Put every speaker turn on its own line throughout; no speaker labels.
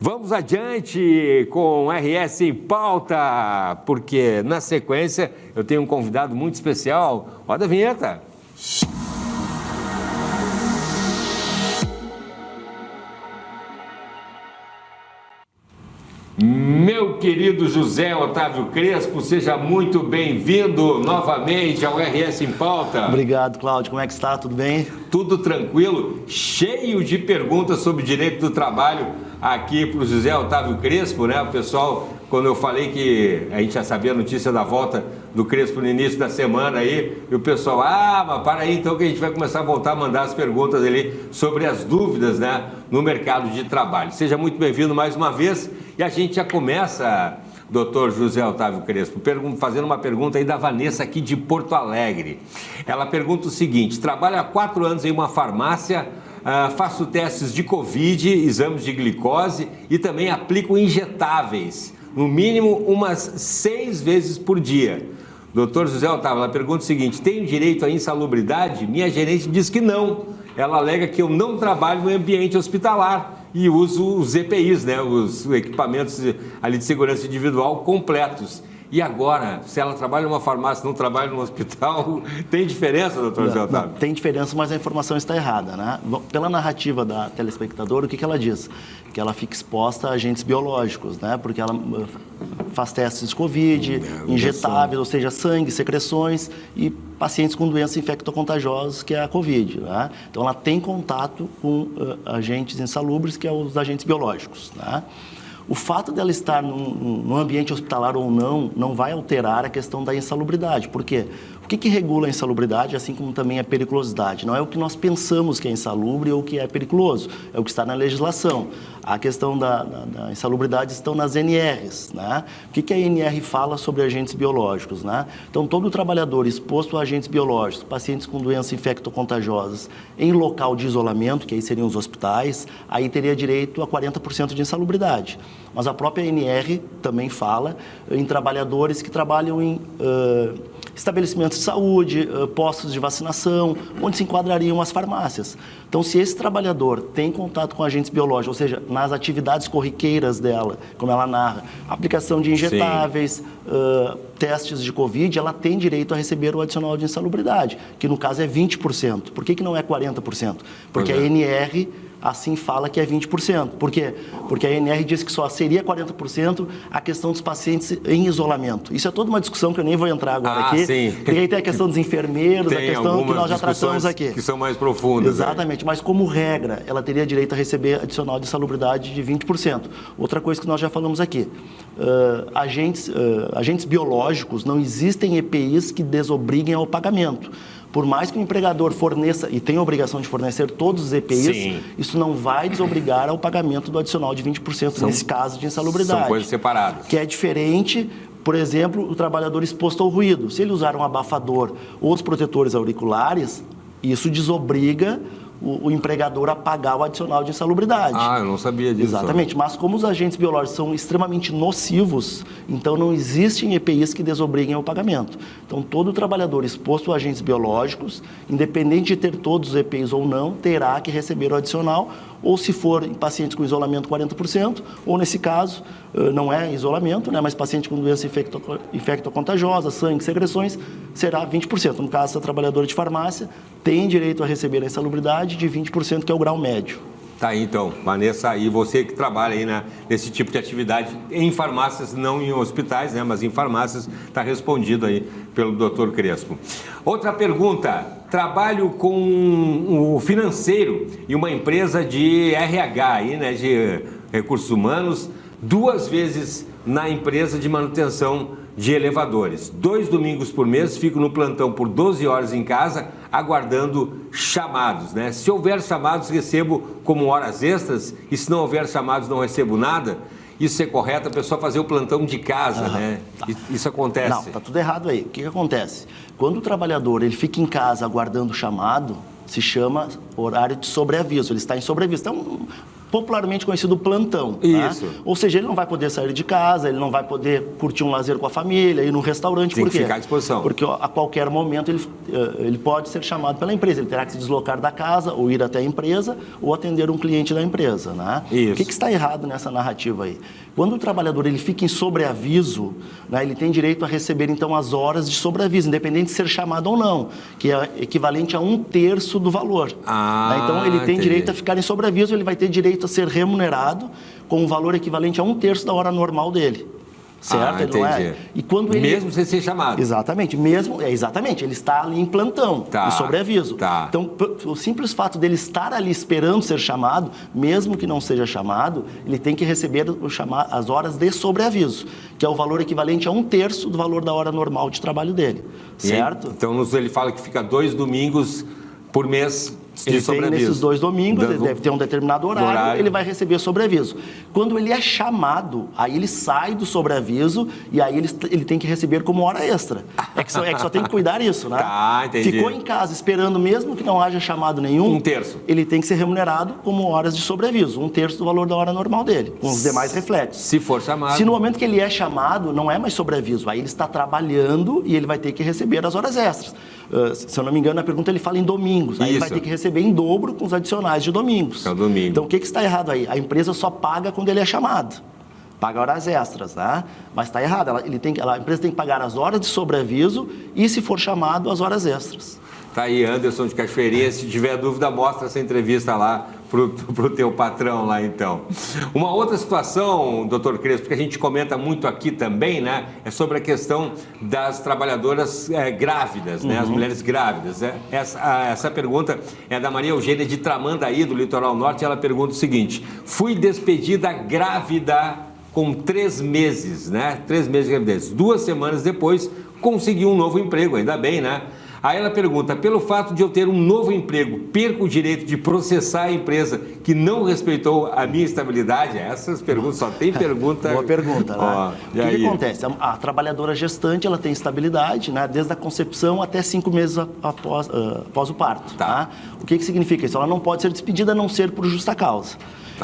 Vamos adiante com o RS em pauta, porque na sequência eu tenho um convidado muito especial. Roda a vinheta. Meu querido José Otávio Crespo, seja muito bem-vindo novamente ao RS em pauta.
Obrigado, Cláudio. Como é que está? Tudo bem?
Tudo tranquilo, cheio de perguntas sobre direito do trabalho aqui para o José Otávio Crespo, né? O pessoal, quando eu falei que a gente já sabia a notícia da volta do Crespo no início da semana aí, e o pessoal, mas para aí então que a gente vai começar a voltar a mandar as perguntas ali sobre as dúvidas, né, no mercado de trabalho. Seja muito bem-vindo mais uma vez e a gente já começa, doutor José Otávio Crespo, fazendo uma pergunta aí da Vanessa aqui de Porto Alegre. Ela pergunta o seguinte: trabalho há 4 anos em uma farmácia, faço testes de Covid, exames de glicose e também aplico injetáveis, no mínimo umas 6 vezes por dia. Doutor José Otávio, ela pergunta o seguinte: tenho direito à insalubridade? Minha gerente diz que não. Ela alega que eu não trabalho no ambiente hospitalar e uso os EPIs, né, os equipamentos ali de segurança individual completos. E agora, se ela trabalha numa farmácia, não trabalha no hospital, tem diferença, doutor José Otávio?
Tem diferença, mas a informação está errada, né? Pela narrativa da telespectadora, o que ela diz? Que ela fica exposta a agentes biológicos, né? Porque ela faz testes de Covid, injetáveis, ou seja, sangue, secreções e pacientes com doenças infectocontagiosas, que é a Covid, né? Então, ela tem contato com agentes insalubres, que é os agentes biológicos, né? O fato dela estar num ambiente hospitalar ou não vai alterar a questão da insalubridade. Por quê? O que regula a insalubridade, assim como também a periculosidade? Não é o que nós pensamos que é insalubre ou que é periculoso, é o que está na legislação. A questão da insalubridade estão nas NRs, né? O que a NR fala sobre agentes biológicos, né? Então, todo trabalhador exposto a agentes biológicos, pacientes com doenças infectocontagiosas, em local de isolamento, que aí seriam os hospitais, aí teria direito a 40% de insalubridade. Mas a própria NR também fala em trabalhadores que trabalham em estabelecimentos de saúde, postos de vacinação, onde se enquadrariam as farmácias. Então, se esse trabalhador tem contato com agentes biológicos, ou seja, nas atividades corriqueiras dela, como ela narra, aplicação de injetáveis, testes de Covid, ela tem direito a receber o adicional de insalubridade, que no caso é 20%. Por que não é 40%? Porque a NR assim fala que é 20%. Por quê? Porque a ANR diz que só seria 40% a questão dos pacientes em isolamento. Isso é toda uma discussão que eu nem vou entrar agora aqui. Sim. Porque aí tem a questão dos enfermeiros, a questão que nós já tratamos aqui.
Que são mais profundas.
Exatamente. Mas como regra, ela teria direito a receber adicional de insalubridade de 20%. Outra coisa que nós já falamos aqui. Agentes biológicos, não existem EPIs que desobriguem ao pagamento. Por mais que o empregador forneça, e tem a obrigação de fornecer todos os EPIs, sim, isso não vai desobrigar ao pagamento do adicional de 20% nesse caso de insalubridade.
São coisas separadas.
Que é diferente, por exemplo, o trabalhador exposto ao ruído. Se ele usar um abafador ou os protetores auriculares, isso desobriga o empregador a pagar o adicional de insalubridade.
Eu não sabia disso.
Exatamente, mas como os agentes biológicos são extremamente nocivos, então não existem EPIs que desobriguem ao pagamento. Então, todo trabalhador exposto a agentes biológicos, independente de ter todos os EPIs ou não, terá que receber o adicional, ou se for em pacientes com isolamento 40%, ou nesse caso, não é isolamento, né, mas paciente com doença infectocontagiosa, sangue, secreções, será 20%. No caso, a trabalhadora de farmácia tem direito a receber a insalubridade de 20%, que é o grau médio.
Tá aí, então, Vanessa, e você que trabalha aí nesse tipo de atividade em farmácias, não em hospitais, né, mas em farmácias, está respondido aí pelo doutor Crespo. Outra pergunta: trabalho com o financeiro e uma empresa de RH, aí, né, de recursos humanos, 2 vezes na empresa de manutenção de elevadores. 2 domingos por mês, fico no plantão por 12 horas em casa, aguardando chamados, né? Se houver chamados, recebo como horas extras, e se não houver chamados, não recebo nada. Isso é correto, a pessoa fazer o plantão de casa, né? Tá. Isso acontece?
Não, está tudo errado aí. O que acontece? Quando o trabalhador ele fica em casa aguardando o chamado, se chama horário de sobreaviso, ele está em sobreaviso. Então, popularmente conhecido plantão.
Isso.
Né? Ou seja, ele não vai poder sair de casa, ele não vai poder curtir um lazer com a família, ir num restaurante.
Tem
por
que
quê?
ficar à disposição.
Porque a qualquer momento ele pode ser chamado pela empresa, ele terá que se deslocar da casa, ou ir até a empresa, ou atender um cliente da empresa. Né?
Isso.
O que está errado nessa narrativa aí? Quando o trabalhador ele fica em sobreaviso, né, ele tem direito a receber então as horas de sobreaviso, independente de ser chamado ou não, que é equivalente a 1/3 do valor. Né? Então ele tem direito a ficar em sobreaviso, ele vai ter direito a ser remunerado com um valor equivalente a 1/3 da hora normal dele. Certo?
Ele
não é? E quando ele...
Mesmo sem ser chamado.
Exatamente, exatamente, ele está ali em plantão, em sobreaviso. Então, o simples fato dele estar ali esperando ser chamado, mesmo que não seja chamado, ele tem que receber as horas de sobreaviso, que é o valor equivalente a 1/3 do valor da hora normal de trabalho dele, certo?
Então, ele fala que fica 2 domingos por mês
Ele tem nesses 2 domingos, ele deve ter um determinado horário, ele vai receber sobreaviso. Quando ele é chamado, aí ele sai do sobreaviso e aí ele tem que receber como hora extra. É que só tem que cuidar isso, né?
Entendi.
Ficou em casa esperando, mesmo que não haja chamado nenhum,
1/3.
Ele tem que ser remunerado como horas de sobreaviso, 1/3 do valor da hora normal dele, com os demais reflexos.
Se for chamado.
Se no momento que ele é chamado, não é mais sobreaviso, aí ele está trabalhando e ele vai ter que receber as horas extras. Se eu não me engano, na pergunta ele fala em domingos. Aí ele vai ter que receber em dobro com os adicionais de domingos.
É o domingo.
Então, o que está errado aí? A empresa só paga quando ele é chamado. Paga horas extras, né? Mas está errado. A empresa tem que pagar as horas de sobreaviso e, se for chamado, as horas extras.
Tá aí, Anderson de Cachoeirinha. Se tiver dúvida, mostra essa entrevista lá pro teu patrão lá, então. Uma outra situação, doutor Crespo, que a gente comenta muito aqui também, né? É sobre a questão das trabalhadoras grávidas, né? As mulheres grávidas. Essa pergunta é da Maria Eugênia de Tramandaí, do Litoral Norte. Ela pergunta o seguinte: fui despedida grávida com 3 meses, né? 3 meses de gravidez. 2 semanas depois, consegui um novo emprego, ainda bem, né? Aí ela pergunta: pelo fato de eu ter um novo emprego, perco o direito de processar a empresa que não respeitou a minha estabilidade? Essas perguntas, só tem pergunta...
Boa pergunta, né? O que acontece? A trabalhadora gestante, ela tem estabilidade, né? Desde a concepção até 5 meses após o parto. Tá? O que significa isso? Ela não pode ser despedida a não ser por justa causa.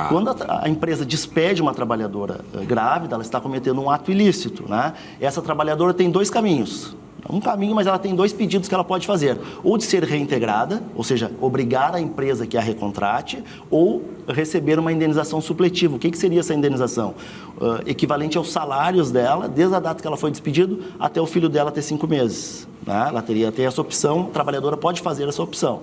Quando a empresa despede uma trabalhadora grávida, ela está cometendo um ato ilícito, né? Essa trabalhadora tem 2 caminhos. Um caminho, mas ela tem 2 pedidos que ela pode fazer: ou de ser reintegrada, ou seja, obrigar a empresa que a recontrate, ou receber uma indenização supletiva. O que seria essa indenização? Equivalente aos salários dela, desde a data que ela foi despedida até o filho dela ter 5 meses. Né? Ela teria essa opção, a trabalhadora pode fazer essa opção.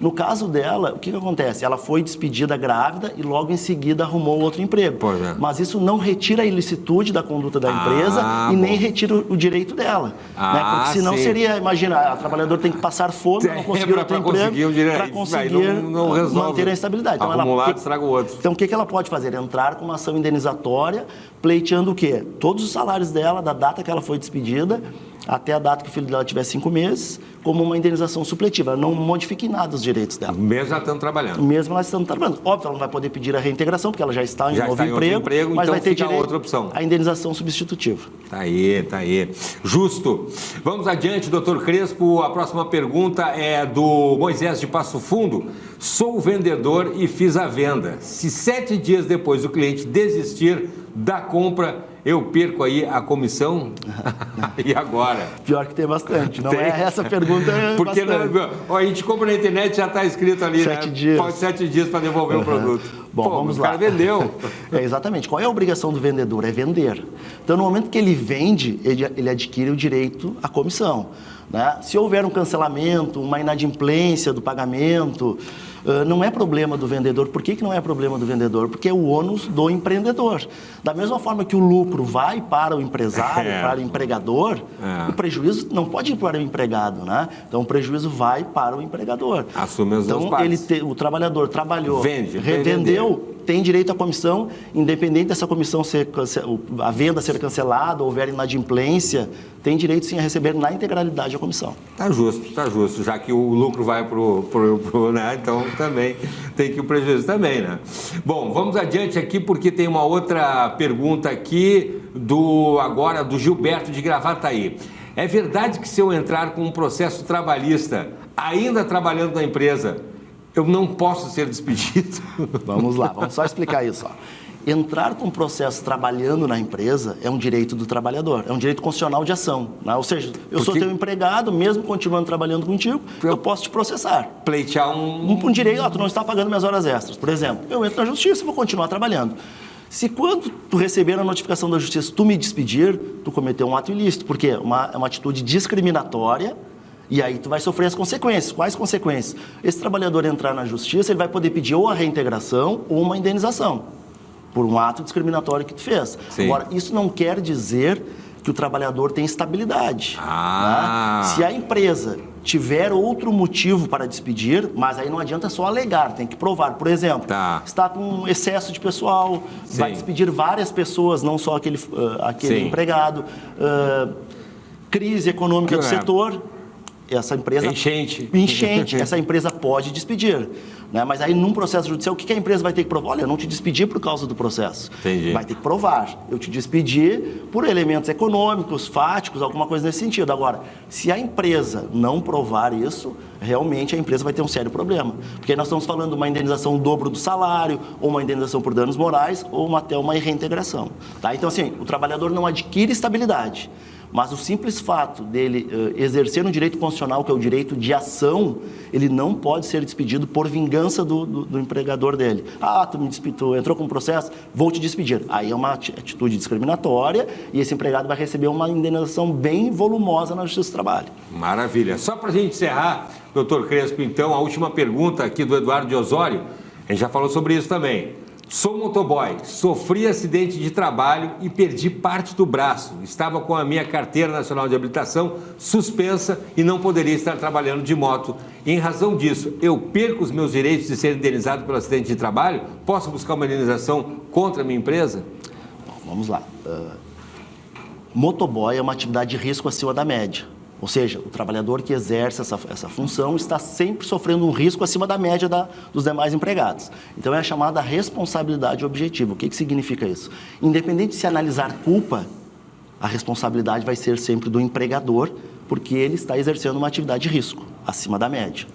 No caso dela, o que acontece? Ela foi despedida grávida e logo em seguida arrumou outro emprego. Mas isso não retira a ilicitude da conduta da empresa e nem retira o direito dela. Né? Porque senão seria, imagina, a trabalhadora tem que passar fome para não conseguir outro emprego, para conseguir manter a estabilidade. Então,
acumulado estraga o outro.
Então, o que ela pode fazer? Entrar com uma ação indenizatória, pleiteando o quê? Todos os salários dela, da data que ela foi despedida, até a data que o filho dela tiver 5 meses, como uma indenização supletiva. Ela não modifica em nada os direitos dela.
Mesmo ela estando trabalhando.
Mesmo ela estando trabalhando. Óbvio, ela não vai poder pedir a reintegração, porque ela já está em novo emprego, mas
então
vai ter
fica
direito
outra opção.
à indenização substitutiva.
Tá aí. Justo. Vamos adiante, doutor Crespo. A próxima pergunta é do Moisés de Passo Fundo. Sou vendedor e fiz a venda. Se 7 dias depois o cliente desistir da compra, eu perco aí a comissão? E agora?
Pior que tem bastante. Não é essa pergunta.
Porque a gente compra na internet, já está escrito ali,
7 dias.
Pode 7 dias para devolver o produto.
Bom, vamos lá.
O cara vendeu.
Exatamente. Qual é a obrigação do vendedor? É vender. Então, no momento que ele vende, ele adquire o direito à comissão. Né? Se houver um cancelamento, uma inadimplência do pagamento, não é problema do vendedor. Por que não é problema do vendedor? Porque é o ônus do empreendedor. Da mesma forma que o lucro vai para o empresário, para o empregador, o prejuízo não pode ir para o empregado, né? Então, o prejuízo vai para o empregador.
Assume as duas partes.
O trabalhador trabalhou,
revendeu,
tem direito à comissão, independente dessa comissão a venda ser cancelada, houver inadimplência, tem direito sim a receber na integralidade a comissão.
Tá justo, já que o lucro vai pro né? Então também tem que o prejuízo também, né? Bom, vamos adiante aqui porque tem uma outra pergunta aqui do Gilberto de Gravataí. É verdade que se eu entrar com um processo trabalhista, ainda trabalhando na empresa, eu não posso ser despedido.
Vamos lá, vamos só explicar isso. Ó. Entrar com um processo trabalhando na empresa é um direito do trabalhador, é um direito constitucional de ação. Né? Ou seja, eu sou teu empregado, mesmo continuando trabalhando contigo, eu posso te processar.
Pleitear
um direito, tu não está pagando minhas horas extras, por exemplo. Eu entro na justiça e vou continuar trabalhando. Se quando tu receber a notificação da justiça, tu me despedir, tu cometeu um ato ilícito, porque é uma atitude discriminatória. E aí tu vai sofrer as consequências. Quais consequências? Esse trabalhador entrar na justiça, ele vai poder pedir ou a reintegração ou uma indenização por um ato discriminatório que tu fez.
Sim.
Agora, isso não quer dizer que o trabalhador tem estabilidade. Né? Se a empresa tiver outro motivo para despedir, mas aí não adianta só alegar, tem que provar. Por exemplo, está com excesso de pessoal, vai despedir várias pessoas, não só aquele empregado, crise econômica do setor. Essa empresa...
Enchente,
essa empresa pode despedir. Né? Mas aí, num processo judicial, o que a empresa vai ter que provar? Olha, eu não te despedi por causa do processo.
Entendi.
Vai ter que provar. Eu te despedi por elementos econômicos, fáticos, alguma coisa nesse sentido. Agora, se a empresa não provar isso, realmente a empresa vai ter um sério problema. Porque aí nós estamos falando de uma indenização dobro do salário, ou uma indenização por danos morais, ou até uma reintegração. Tá? Então, assim, o trabalhador não adquire estabilidade. Mas o simples fato dele exercer um direito constitucional, que é o direito de ação, ele não pode ser despedido por vingança do empregador dele. Tu entrou com um processo, vou te despedir. Aí é uma atitude discriminatória e esse empregado vai receber uma indenização bem volumosa na Justiça do Trabalho.
Maravilha. Só para a gente encerrar, doutor Crespo, então, a última pergunta aqui do Eduardo de Osório, a gente já falou sobre isso também. Sou motoboy, sofri acidente de trabalho e perdi parte do braço. Estava com a minha carteira nacional de habilitação suspensa e não poderia estar trabalhando de moto. Em razão disso, eu perco os meus direitos de ser indenizado pelo acidente de trabalho? Posso buscar uma indenização contra a minha empresa?
Bom, vamos lá. Motoboy é uma atividade de risco acima da média. Ou seja, o trabalhador que exerce essa função está sempre sofrendo um risco acima da média dos demais empregados. Então, é a chamada responsabilidade objetiva. O que significa isso? Independente de se analisar culpa, a responsabilidade vai ser sempre do empregador, porque ele está exercendo uma atividade de risco acima da média.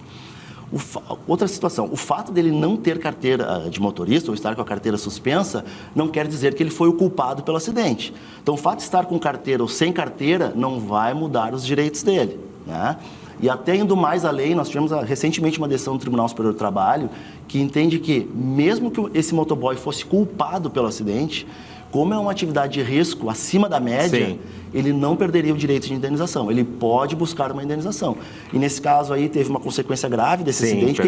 Outra situação, o fato dele não ter carteira de motorista ou estar com a carteira suspensa não quer dizer que ele foi o culpado pelo acidente. Então, o fato de estar com carteira ou sem carteira não vai mudar os direitos dele. Né? E até indo mais além, nós tivemos recentemente uma decisão do Tribunal Superior do Trabalho que entende que, mesmo que esse motoboy fosse culpado pelo acidente, como é uma atividade de risco acima da média, ele não perderia o direito de indenização. Ele pode buscar uma indenização. E nesse caso aí teve uma consequência grave desse acidente. O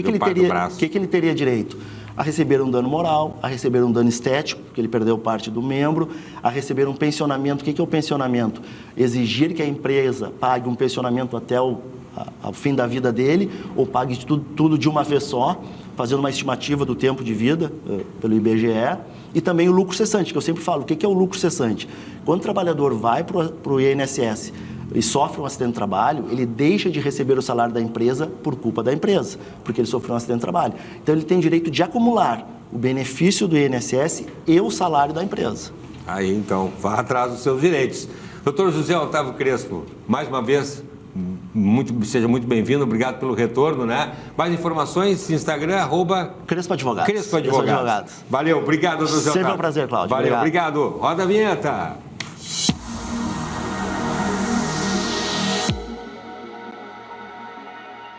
que ele teria direito? A receber um dano moral, a receber um dano estético, porque ele perdeu parte do membro, a receber um pensionamento. O que é o pensionamento? Exigir que a empresa pague um pensionamento até ao fim da vida dele, ou pague tudo de uma vez só, fazendo uma estimativa do tempo de vida pelo IBGE, e também o lucro cessante, que eu sempre falo, o que é o lucro cessante? Quando o trabalhador vai para o INSS e sofre um acidente de trabalho, ele deixa de receber o salário da empresa por culpa da empresa, porque ele sofreu um acidente de trabalho. Então, ele tem direito de acumular o benefício do INSS e o salário da empresa.
Aí, então, vá atrás dos seus direitos. Doutor José Otávio Crespo, mais uma vez, seja muito bem-vindo, obrigado pelo retorno, né? Mais informações, Instagram,
Crespo Advogados.
Crespo Advogados. Valeu, obrigado, doutor José Otávio.
Sempre um prazer, Cláudio.
Valeu,
obrigado.
Roda a vinheta.